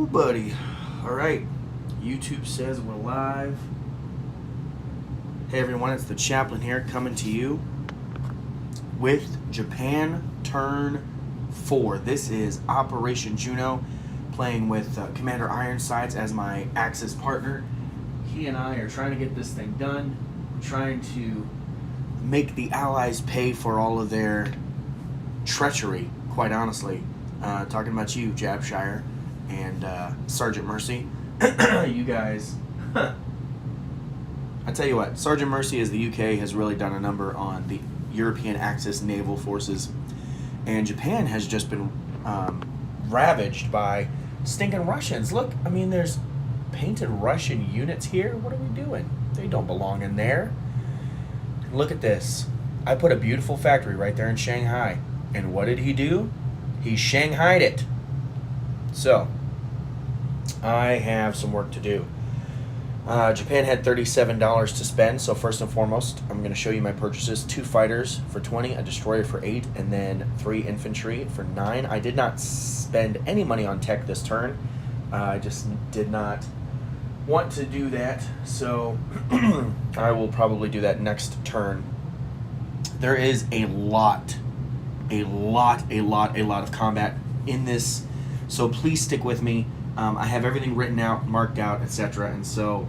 Ooh, buddy. All right. YouTube says we're live. Hey, everyone. It's the Chaplain here coming to you with Japan Turn 4. This is Operation Juno, playing with Commander Ironsides as my Axis partner. He and I are trying to get this thing done. We're trying to make the Allies pay for all of their treachery, quite honestly. Talking about you, Jabshire, and Sergeant Mercy. You guys, I tell you what, Sergeant Mercy as the UK has really done a number on the European Axis naval forces, and Japan has just been ravaged by stinking Russians. Look, I mean, there's painted Russian units here. What are we doing? They don't belong in there. Look at this. I put a beautiful factory right there in Shanghai, and what did he do? He Shanghaied it. So, I have some work to do. Japan had $37 to spend, so first and foremost, I'm going to show you my purchases. 2 fighters for 20, a destroyer for 8, and then 3 infantry for 9. I did not spend any money on tech this turn. I just did not want to do that, so I will probably do that next turn. There is a lot of combat in this, so please stick with me. I have everything written out, marked out, etc. And so,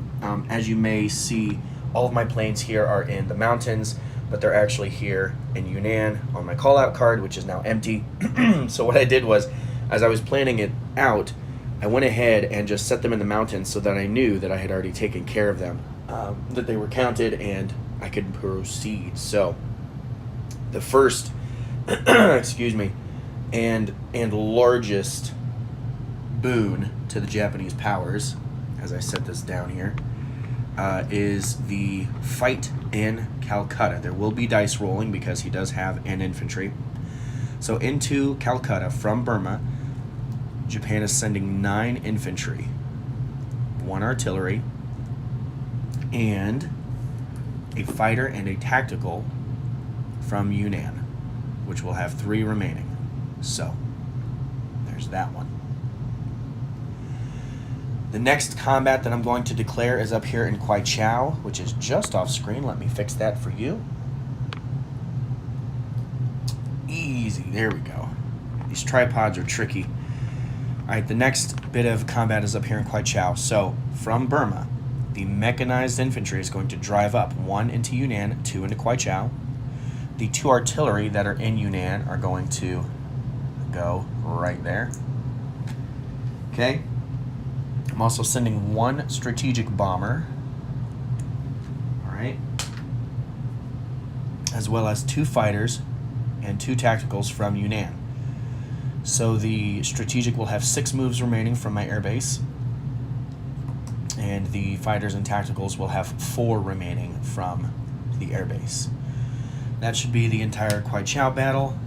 as you may see, all of my planes here are in the mountains, but they're actually here in Yunnan on my call-out card, which is now empty. So what I did was, as I was planning it out, I went ahead and just set them in the mountains so that I knew that I had already taken care of them, that they were counted, and I could proceed. So, the first excuse me, and largest boon to the Japanese powers, as I set this down here, is the fight in Calcutta. There will be dice rolling because he does have an infantry. So into Calcutta from Burma, Japan is sending 9 infantry, 1 artillery, and a fighter and a tactical from Yunnan, which will have 3 remaining. So, there's that one. The next combat that I'm going to declare is up here in Kwaichao, which is just off screen. Let me fix that for you. Easy, there we go. These tripods are tricky. Alright, the next bit of combat is up here in Kwaichao. So, from Burma, the mechanized infantry is going to drive up, 1 into Yunnan, 2 into Kwaichao. The 2 artillery that are in Yunnan are going to go right there. Okay. I'm also sending 1 strategic bomber. Alright. As well as 2 fighters and 2 tacticals from Yunnan. So the strategic will have 6 moves remaining from my airbase. And the fighters and tacticals will have 4 remaining from the airbase. That should be the entire Kwaichao battle.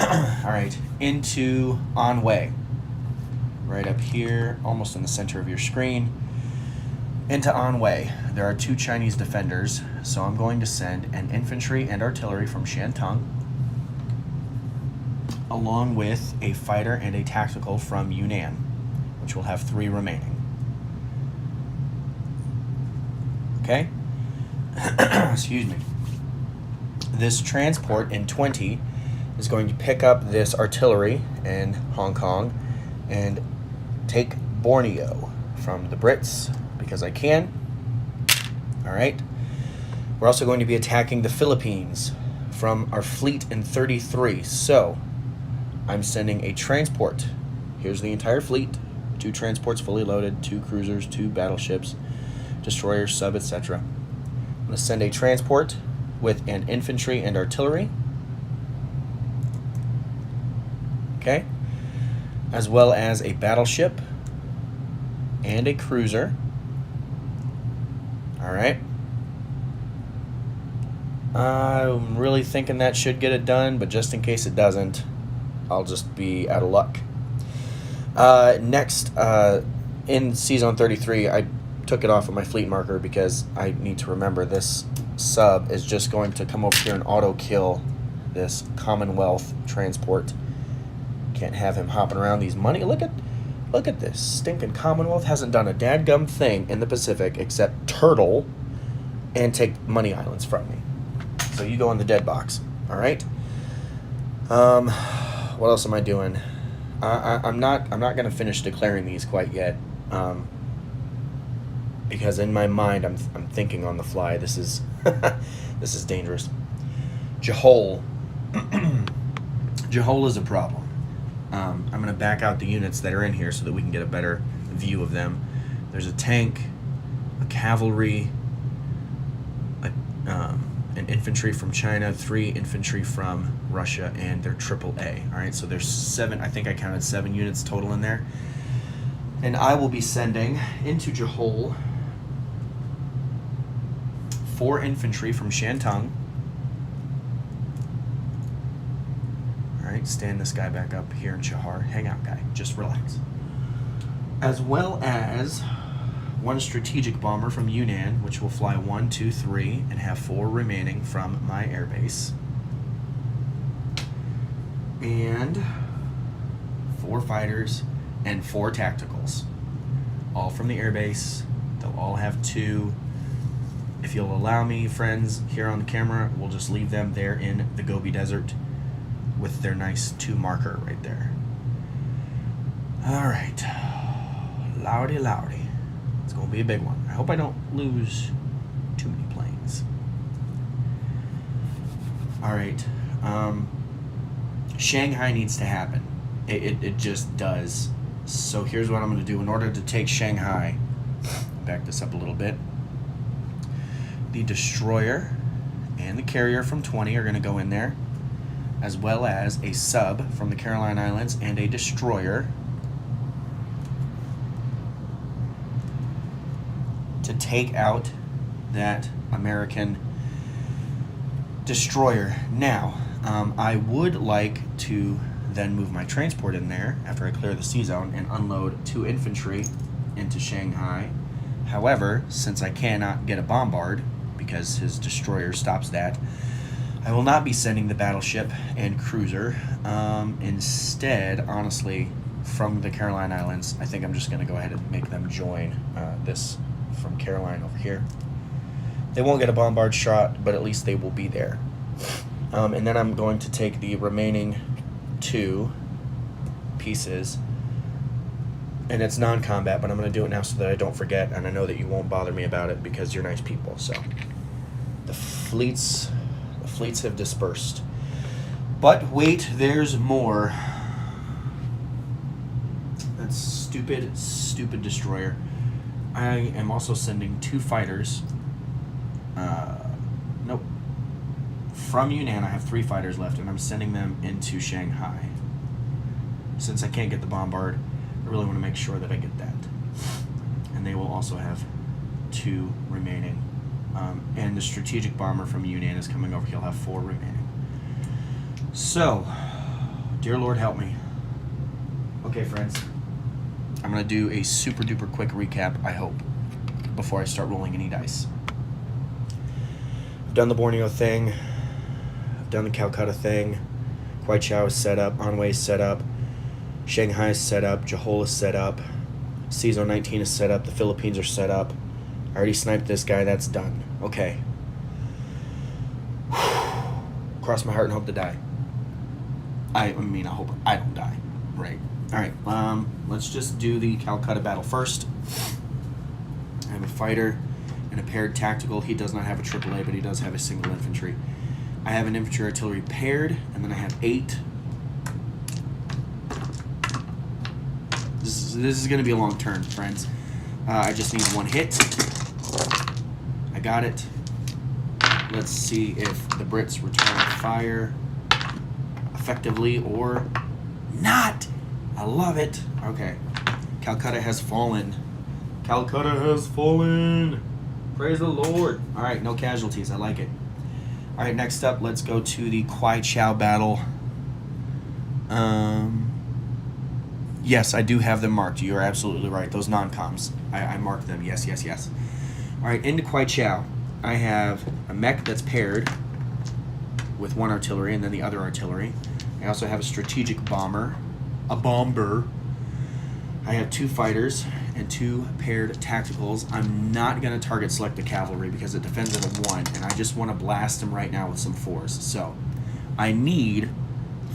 Alright, into Anhui. Right up here, almost in the center of your screen. Into Anhui. There are 2 Chinese defenders, so I'm going to send an infantry and artillery from Shantung, along with a fighter and a tactical from Yunnan, which will have 3 remaining. Okay? Excuse me. This transport in 20 is going to pick up this artillery in Hong Kong and take Borneo from the Brits, because I can. Alright. We're also going to be attacking the Philippines from our fleet in 33. So, I'm sending a transport. Here's the entire fleet. 2 transports fully loaded, 2 cruisers, 2 battleships, destroyers, sub, etc. I'm going to send a transport with an infantry and artillery. Okay. As well as a battleship and a cruiser. Alright. I'm really thinking that should get it done, but just in case it doesn't, I'll just be out of luck. Next, in C-Zone 33, I took it off of my fleet marker because I need to remember this sub is just going to come over here and auto kill this Commonwealth transport. Can't have him hopping around these money. Look at Look at this. Stinking Commonwealth hasn't done a dadgum thing in the Pacific except turtle and take money islands from me. So you go in the dead box. All right. What else am I doing? I'm not going to finish declaring these quite yet. Because in my mind I'm thinking on the fly. This is this is dangerous. Jahol. Jahol is a problem. I'm going to back out the units that are in here so that we can get a better view of them. There's a tank, a cavalry, an infantry from China, 3 infantry from Russia, and they're AAA. All right, so there's 7. I think I counted 7 units total in there. And I will be sending into Jahol 4 infantry from Shantung. All right, stand this guy back up here in Chahar. Hang out, guy. Just relax. As well as 1 strategic bomber from Yunnan, which will fly 1, 2, 3, and have 4 remaining from my airbase. And 4 fighters and 4 tacticals. All from the airbase. They'll all have 2. If you'll allow me, friends, here on the camera, we'll just leave them there in the Gobi Desert with their nice 2 marker right there. All right. Loudy, loudy. It's going to be a big one. I hope I don't lose too many planes. All right. Shanghai needs to happen. It just does. So here's what I'm going to do. In order to take Shanghai, back this up a little bit. The destroyer and the carrier from 20 are going to go in there, as well as a sub from the Caroline Islands and a destroyer to take out that American destroyer. Now, I would like to then move my transport in there after I clear the sea zone and unload 2 infantry into Shanghai. However, since I cannot get a bombard because his destroyer stops that, I will not be sending the battleship and cruiser. Instead, honestly, from the Caroline Islands, I think I'm just going to go ahead and make them join this from Caroline over here. They won't get a bombard shot, but at least they will be there. And then I'm going to take the remaining 2 pieces, and it's non-combat, but I'm going to do it now so that I don't forget, and I know that you won't bother me about it because you're nice people. So the fleets have dispersed, but wait, there's more. That stupid destroyer. I am also sending 2 fighters. Nope. From Yunnan, I have 3 fighters left, and I'm sending them into Shanghai. Since I can't get the bombard, I really want to make sure that I get that. And they will also have 2 remaining. And the strategic bomber from Yunnan is coming over. He'll have 4 remaining. So, dear Lord, help me. Okay, friends. I'm going to do a super duper quick recap, I hope, before I start rolling any dice. I've done the Borneo thing. I've done the Calcutta thing. Kwai is set up. Anhui is set up. Shanghai is set up. Jahol is set up. Sea 19 is set up. The Philippines are set up. I already sniped this guy. That's done. Okay. Cross my heart and hope to die. I mean, I hope I don't die. Right. All right. Let's just do the Calcutta battle first. I have a fighter and a paired tactical. He does not have a AAA, but he does have a single infantry. I have an infantry artillery paired, and then I have 8. This is going to be a long turn, friends. I just need 1 hit. I got it. Let's see if the Brits return fire effectively or not. I love it. Okay. Calcutta has fallen. Calcutta has fallen. Praise the Lord. All right, no casualties. I like it. All right, next up, let's go to the Kwai Chao battle. Yes, I do have them marked. You're absolutely right. Those non-coms. I marked them. Yes, yes, yes. All right, into Kwai Chao. I have a mech that's paired with 1 artillery and then the other artillery. I also have a strategic bomber, a bomber, I have 2 fighters and 2 paired tacticals. I'm not going to target select the cavalry because it defends at a 1, and I just want to blast him right now with some 4s. So I need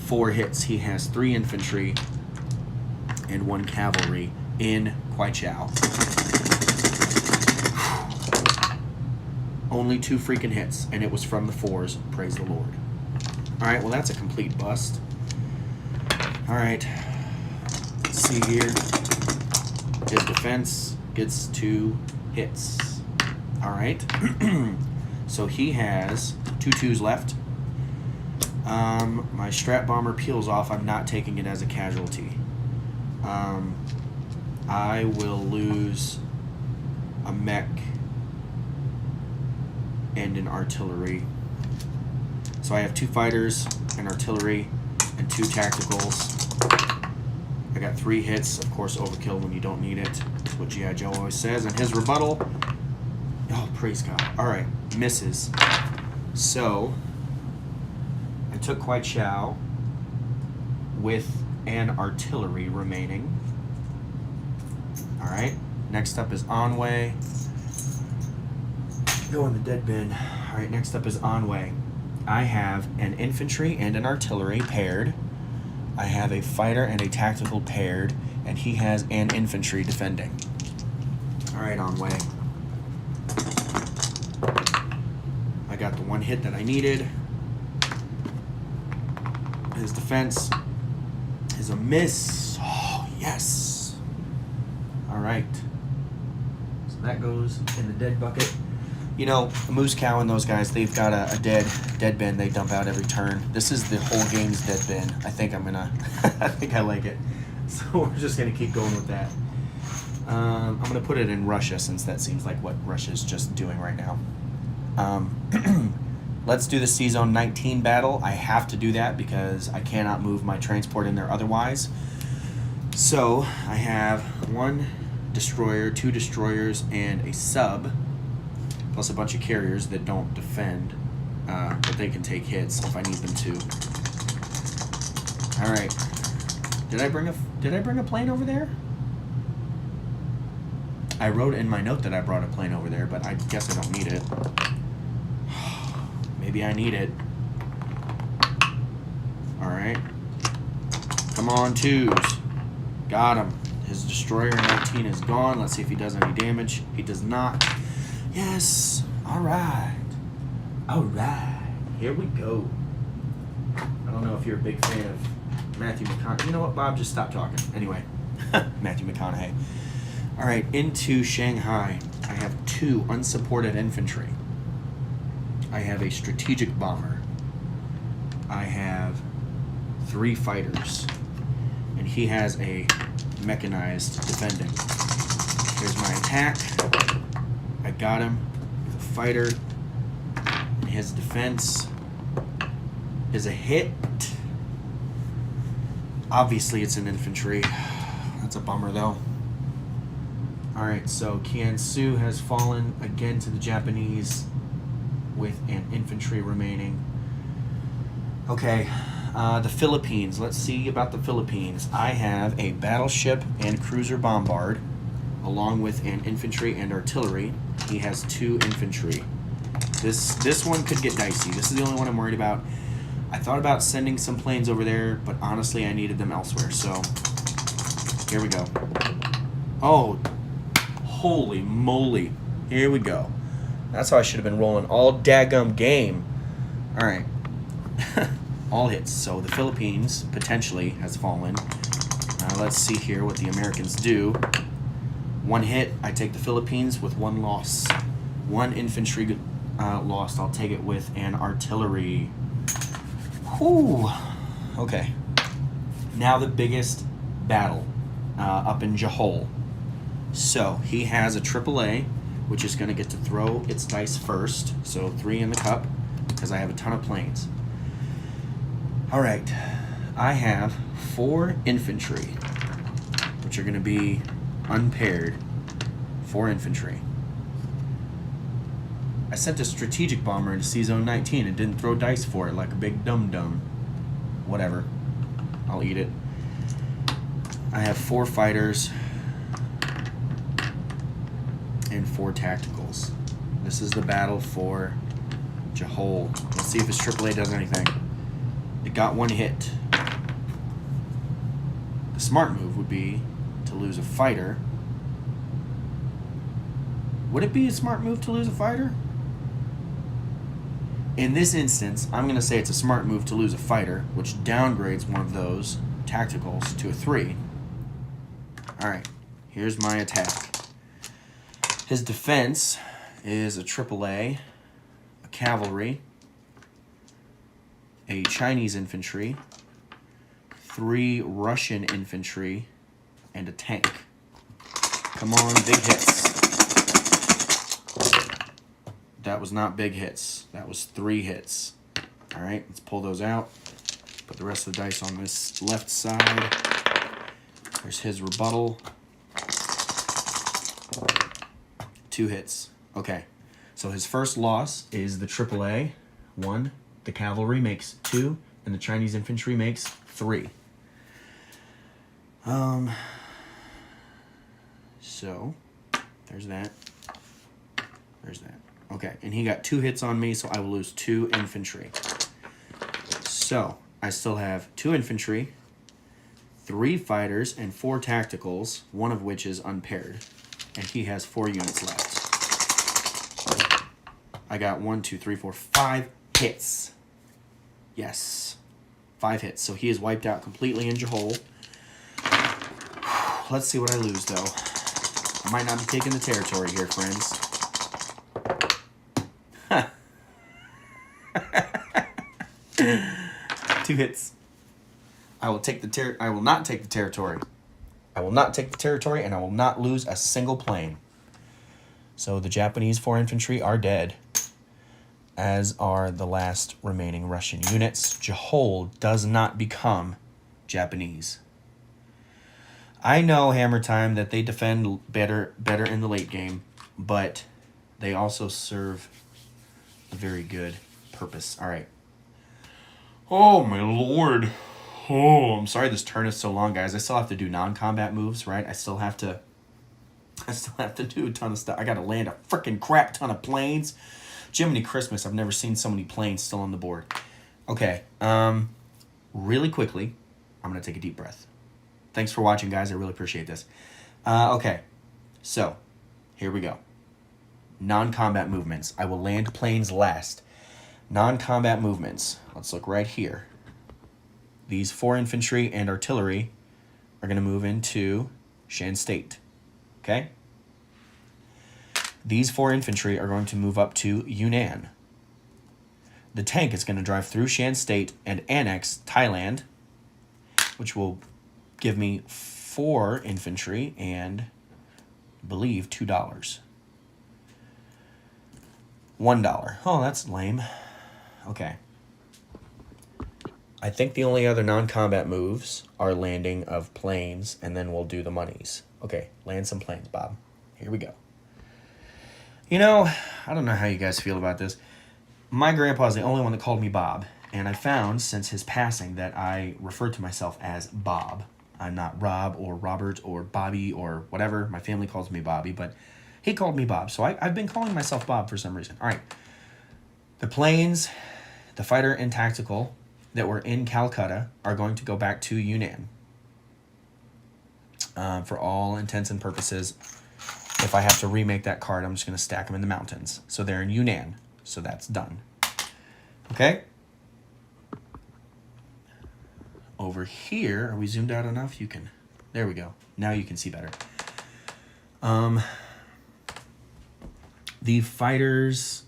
4 hits. He has 3 infantry and 1 cavalry in Kwai Chao. Only 2 freaking hits, and it was from the 4s. Praise the Lord. All right, well, that's a complete bust. All right, let's see here. His defense gets 2 hits. All right, so he has 2 2s left. My strat bomber peels off. I'm not taking it as a casualty. I will lose a mech and an artillery. So I have 2 fighters, an artillery, and 2 tacticals. I got 3 hits. Of course, overkill when you don't need it. That's what G.I. Joe always says. And his rebuttal, oh, praise God. All right, misses. So I took Kwai Chao with an artillery remaining. All right, next up is Anwei. Go in the dead bin. All right, next up is Anwei. I have an infantry and an artillery paired. I have a fighter and a tactical paired, and he has an infantry defending. All right, Anwei. I got the 1 hit that I needed. His defense is a miss. Oh, yes. All right. So that goes in the dead bucket. You know, Moose Cow and those guys, they've got a dead bin they dump out every turn. This is the whole game's dead bin. I think I think I like it. So we're just gonna keep going with that. I'm gonna put it in Russia since that seems like what Russia's just doing right now. Let's do the C-Zone 19 battle. I have to do that because I cannot move my transport in there otherwise. So I have 1 destroyer, 2 destroyers, and a sub, plus a bunch of carriers that don't defend, but they can take hits if I need them to. All right. Did I bring a plane over there? I wrote in my note that I brought a plane over there, but I guess I don't need it. Maybe I need it. All right. Come on, 2s. Got him. His destroyer 19 is gone. Let's see if he does any damage. He does not. Yes. All right. All right. Here we go. I don't know if you're a big fan of Matthew McConaughey. You know what, Bob? Just stop talking. Anyway, Matthew McConaughey. All right, into Shanghai. I have 2 unsupported infantry. I have a strategic bomber. I have 3 fighters. And he has a mechanized defending. Here's my attack. I got him with a fighter. His defense is a hit. Obviously, it's an infantry. That's a bummer, though. Alright, so Kiansu has fallen again to the Japanese with an infantry remaining. Okay, the Philippines. Let's see about the Philippines. I have a battleship and cruiser bombard, along with an infantry and artillery. He has 2 infantry. This one could get dicey. This is the only one I'm worried about. I thought about sending some planes over there, but honestly, I needed them elsewhere. So, here we go. Oh, holy moly. Here we go. That's how I should have been rolling all daggum game. All right. All hits. So, the Philippines, potentially, has fallen. Let's see here what the Americans do. 1 hit, I take the Philippines with 1 loss. 1 infantry lost, I'll take it with an artillery. Whew. Okay. Now the biggest battle up in Johol. So he has a AAA, which is going to get to throw its dice first. So 3 in the cup, because I have a ton of planes. All right. I have 4 infantry, which are going to be unpaired. 4 infantry. I sent a strategic bomber into C-Zone 19 and didn't throw dice for it like a big dum-dum. Whatever. I'll eat it. I have 4 fighters and 4 tacticals. This is the battle for Jahol. Let's see if his AAA does anything. It got 1 hit. The smart move would be to lose a fighter. Would it be a smart move to lose a fighter? In this instance, I'm going to say it's a smart move to lose a fighter, which downgrades one of those tacticals to a 3. Alright, here's my attack. His defense is a AAA, a cavalry, a Chinese infantry, 3 Russian infantry, and a tank. Come on, big hits. That was not big hits. That was 3 hits. All right, let's pull those out. Put the rest of the dice on this left side. There's his rebuttal. 2 hits. Okay, so his first loss is the AAA, 1. The cavalry makes 2, and the Chinese infantry makes 3. So there's that. There's that. Okay, and he got 2 hits on me, so I will lose 2 infantry. So I still have 2 infantry, 3 fighters, and 4 tacticals, one of which is unpaired. And he has 4 units left. I got 1, 2, 3, 4, 5 hits. Yes. 5 hits. So he is wiped out completely in Jahol. Let's see what I lose, though. I might not be taking the territory here, friends. Huh. 2 hits. I will not take the territory. I will not take the territory, and I will not lose a single plane. So the Japanese 4 infantry are dead, as are the last remaining Russian units. Jahol does not become Japanese. I know, Hammer Time, that they defend better in the late game, but they also serve a very good purpose. All right. Oh, my lord. Oh, I'm sorry this turn is so long, guys. I still have to do non-combat moves, right? I still have to do a ton of stuff. I got to land a freaking crap ton of planes. Jiminy Christmas, I've never seen so many planes still on the board. Okay, really quickly, I'm going to take a deep breath. Thanks for watching, guys. I really appreciate this. Okay, so here we go. Non-combat movements. I will land planes last. Non-combat movements. Let's look right here. These 4 infantry and artillery are going to move into Shan State. Okay? These 4 infantry are going to move up to Yunnan. The tank is going to drive through Shan State and annex Thailand, which will give me 4 infantry and, I believe, $2. $1. Oh, that's lame. Okay. I think the only other non-combat moves are landing of planes, and then we'll do the monies. Okay, land some planes, Bob. Here we go. You know, I don't know how you guys feel about this. My grandpa is the only one that called me Bob, and I found since his passing that I referred to myself as Bob. I'm not Rob or Robert or Bobby or whatever. My family calls me Bobby, but he called me Bob, so I've been calling myself Bob for some reason. All right. The planes, the fighter and tactical that were in Calcutta are going to go back to Yunnan. For all intents and purposes, if I have to remake that card, I'm just going to stack them in the mountains. So they're in Yunnan. So that's done. Okay? Over here, are we zoomed out enough? You can. There we go. Now you can see better. The fighters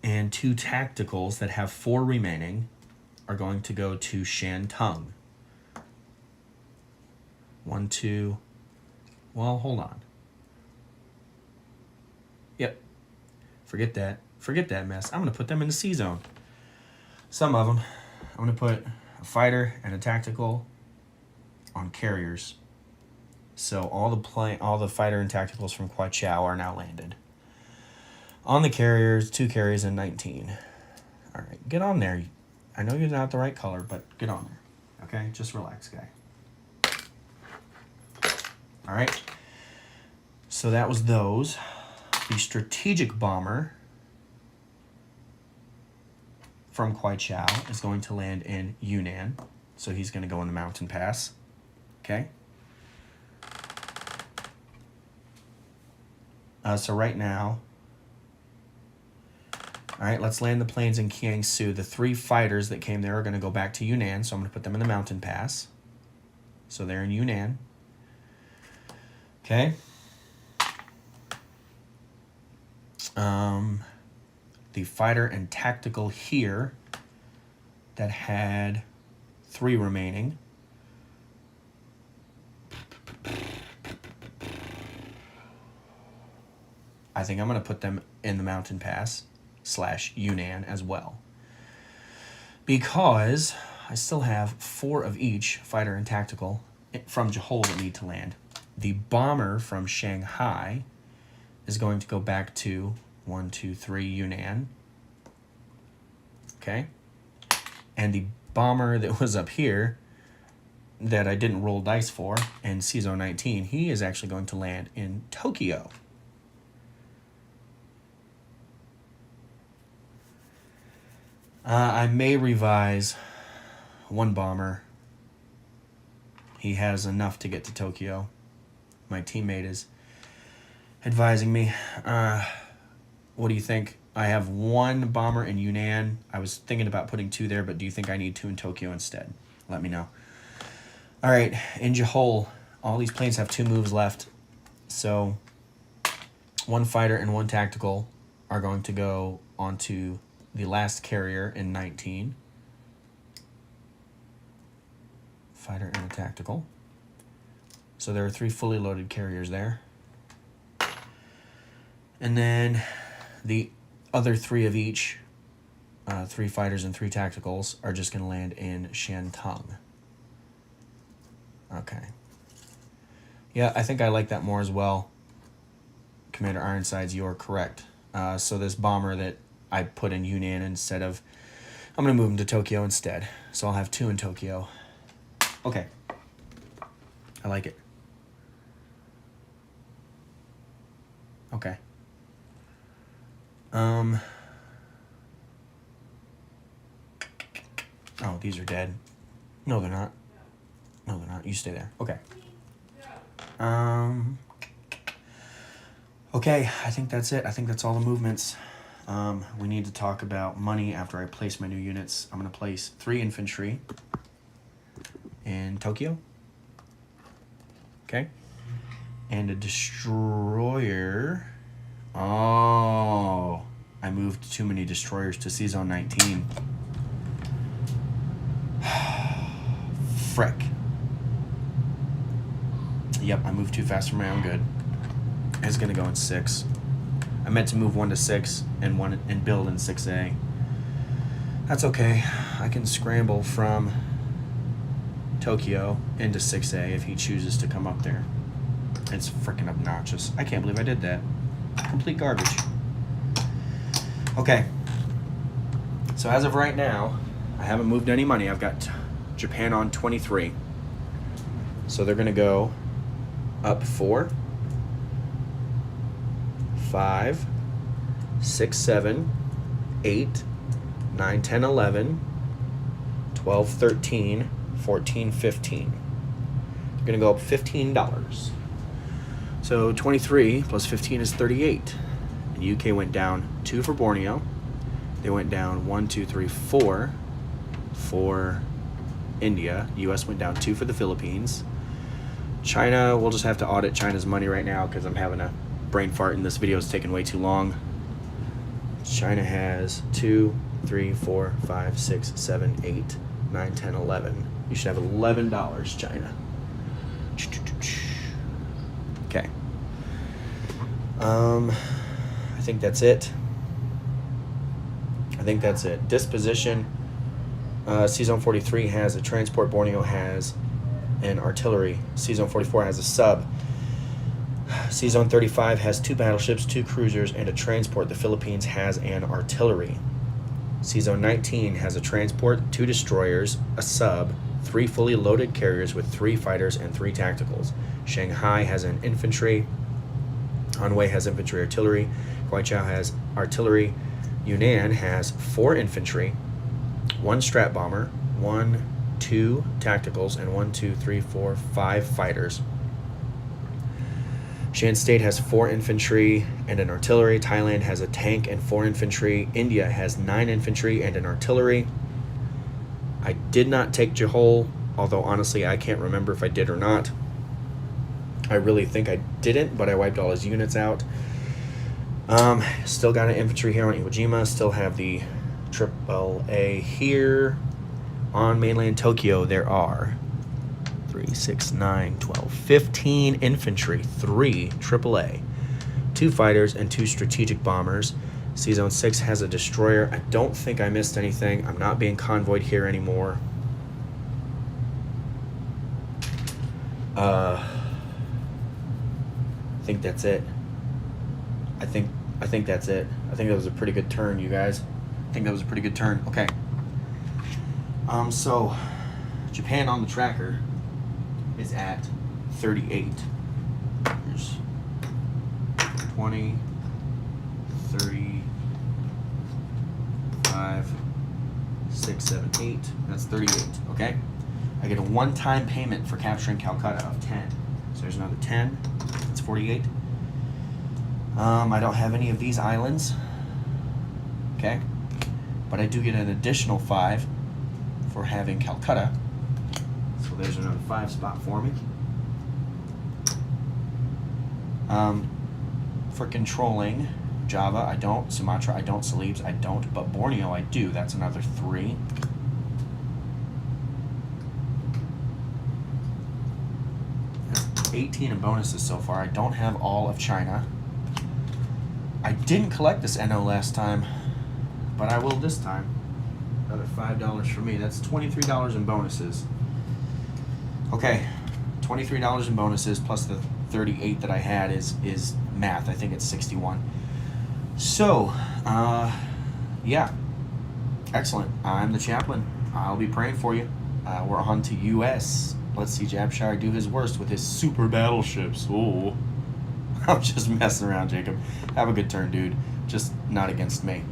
and 2 tacticals that have 4 remaining are going to go to Shantung. 1, 2. Well, hold on. Yep. Forget that. Forget that mess. I'm going to put them in the C zone. Some of them. I'm going to put a fighter and a tactical on carriers. So all the fighter and tacticals from Kuai Chao are now landed. On the carriers, 2 carriers and 19. All right, get on there. I know you're not the right color, but get on there. Okay, just relax, guy. All right. So that was those. The strategic bomber from Kwaichao is going to land in Yunnan. So he's going to go in the mountain pass. Okay. So right now, all right, let's land the planes in Kiangsu. The 3 fighters that came there are going to go back to Yunnan, so I'm going to put them in the mountain pass. So they're in Yunnan. Okay. The fighter and tactical here that had 3 remaining. I think I'm going to put them in the mountain pass / Yunnan as well. Because I still have 4 of each, fighter and tactical, from Johor that need to land. The bomber from Shanghai is going to go back to 1, 2, 3 Yunnan. Okay. And the bomber that was up here that I didn't roll dice for in CZone 19, he is actually going to land in Tokyo. I may revise 1 bomber. He has enough to get to Tokyo. My teammate is advising me. What do you think? I have 1 bomber in Yunnan. I was thinking about putting 2 there, but do you think I need 2 in Tokyo instead? Let me know. All right, in Johor, all these planes have 2 moves left. So 1 fighter and 1 tactical are going to go onto the last carrier in 19. Fighter and a tactical. So there are 3 fully loaded carriers there. And then the other 3 of each, 3 fighters and 3 tacticals, are just going to land in Shantung. Okay. Yeah, I think I like that more as well. Commander Ironsides, you're correct. So this bomber that I put in Yunnan instead of... I'm going to move him to Tokyo instead. So I'll have 2 in Tokyo. Okay. I like it. Okay. Oh, these are dead. No, they're not. No, they're not. You stay there. Okay. Okay, I think that's it. I think that's all the movements. We need to talk about money after I place my new units. I'm going to place 3 infantry in Tokyo. Okay. And a destroyer. Oh, I moved too many destroyers to CZone 19. Frick. Yep, I moved too fast for my own good. It's going to go in 6. I meant to move 1 to 6 and build in 6A. That's okay. I can scramble from Tokyo into 6A if he chooses to come up there. It's freaking obnoxious. I can't believe I did that. Complete garbage. Okay. So as of right now, I haven't moved any money. I've got Japan on 23. So they're going to go up 4, 5, 6, 7, 8, 9, 10, 11, 12, 13, 14, 15. They're going to go up $15. So 23 plus 15 is 38. And UK went down 2 for Borneo. They went down 1, 2, 3, 4 for India. US went down 2 for the Philippines. China, we'll just have to audit China's money right now because I'm having a brain fart and this video is taking way too long. China has 2, 3, 4, 5, 6, 7, 8, 9, 10, 11. You should have $11, China. Okay. I think that's it. Disposition. CZone 43 has a transport. Borneo has an artillery. CZone 44 has a sub. CZone 35 has 2 battleships, 2 cruisers, and a transport. The Philippines has an artillery. CZone 19 has a transport, 2 destroyers, a sub, 3 fully loaded carriers with 3 fighters and 3 tacticals. Shanghai has an infantry. Anhui has infantry artillery. Guaichao has artillery. Yunnan has 4 infantry, 1 strat bomber, 1, 2 tacticals, and 1, 2, 3, 4, 5 fighters. Shan State has 4 infantry and an artillery. Thailand has a tank and 4 infantry. India has 9 infantry and an artillery. I did not take Johor, although honestly I can't remember if I did or not. I really think I didn't, but I wiped all his units out. Still got an infantry here on Iwo Jima. Still have the AAA here. On mainland Tokyo, there are 3, 6, 9, 12, 15 infantry, 3 AAA, 2 fighters, and 2 strategic bombers. C-Zone 6 has a destroyer. I don't think I missed anything. I'm not being convoyed here anymore. I think that's it. I think that's it. I think that was a pretty good turn, you guys. I think that was a pretty good turn. Okay. So Japan on the tracker is at 38. Here's 20, 30, 5, 6, 7, 8. That's 38. Okay. I get a one-time payment for capturing Calcutta of 10. So there's another 10. That's 48. I don't have any of these islands. Okay. But I do get an additional 5 for having Calcutta. So there's another 5 spot for me. For controlling Java, I don't. Sumatra, I don't. Celebes, I don't. But Borneo, I do. That's another 3. That's 18 in bonuses so far. I don't have all of China. I didn't collect this NO last time, but I will this time. Another $5 for me. That's $23 in bonuses. Okay, $23 in bonuses plus the 38 that I had is math. I think it's 61. So, yeah, excellent. I'm the chaplain. I'll be praying for you. We're on to U.S. Let's see Jabshire do his worst with his super battleships. Oh, I'm just messing around, Jacob. Have a good turn, dude. Just not against me.